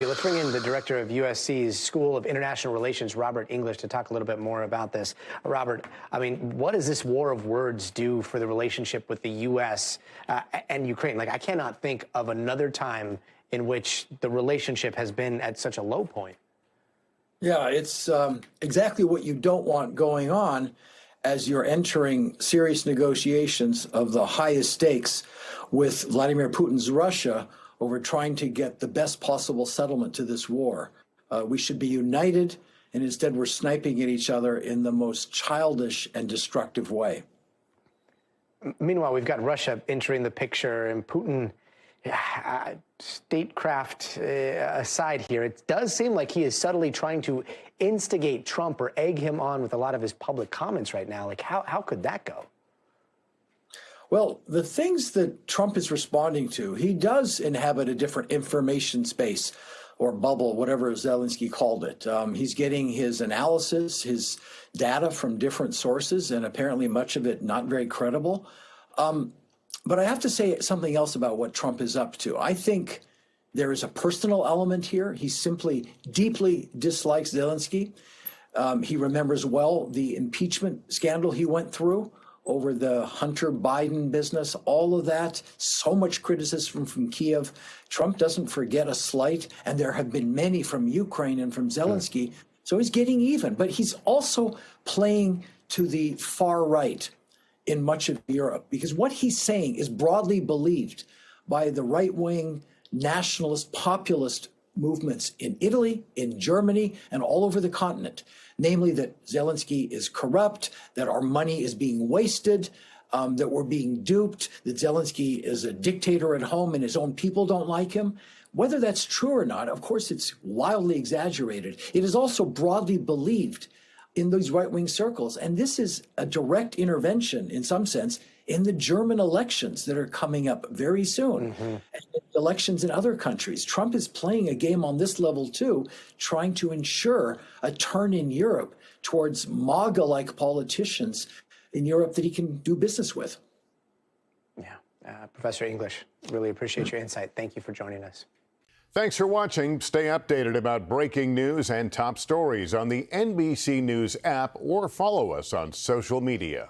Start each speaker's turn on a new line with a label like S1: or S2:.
S1: Let's bring in the director of USC's School of International Relations, Robert English, to talk a little bit more about this. Robert, I mean, what does this war of words do for the relationship with the U.S. And Ukraine? Like, I cannot think of another time in which the relationship has been at such a low point.
S2: Yeah, it's exactly what you don't want going on as you're entering serious negotiations of the highest stakes with Vladimir Putin's Russia over trying to get the best possible settlement to this war. We should be united, and instead we're sniping at each other in the most childish and destructive way.
S1: Meanwhile, we've got Russia entering the picture, and Putin, statecraft aside here, it does seem like he is subtly trying to instigate Trump or egg him on with a lot of his public comments right now. Like, how could that go?
S2: Well, the things that Trump is responding to, he does inhabit a different information space or bubble, whatever Zelensky called it. He's getting his analysis, his data from different sources, and apparently much of it not very credible. But I have to say something else about what Trump is up to. I think there is a personal element here. He simply deeply dislikes Zelensky. He remembers well the impeachment scandal he went through over the Hunter Biden business, all of that, so much criticism from Kiev. Trump doesn't forget a slight, and there have been many from Ukraine and from Zelensky. So he's getting even, but he's also playing to the far right in much of Europe, because what he's saying is broadly believed by the right-wing nationalist populist movements in Italy, in Germany, and all over the continent. Namely, that Zelensky is corrupt, that our money is being wasted, that we're being duped, that Zelensky is a dictator at home and his own people don't like him. Whether that's true or not, of course, it's wildly exaggerated. It is also broadly believed in those right-wing circles. And this is a direct intervention, in some sense, in the German elections that are coming up very soon, and elections in other countries. Trump is playing a game on this level, too, trying to ensure a turn in Europe towards MAGA-like politicians in Europe that he can do business with.
S1: Yeah. Professor English, really appreciate your insight. Thank you for joining us.
S3: Thanks for watching. Stay updated about breaking news and top stories on the NBC News app or follow us on social media.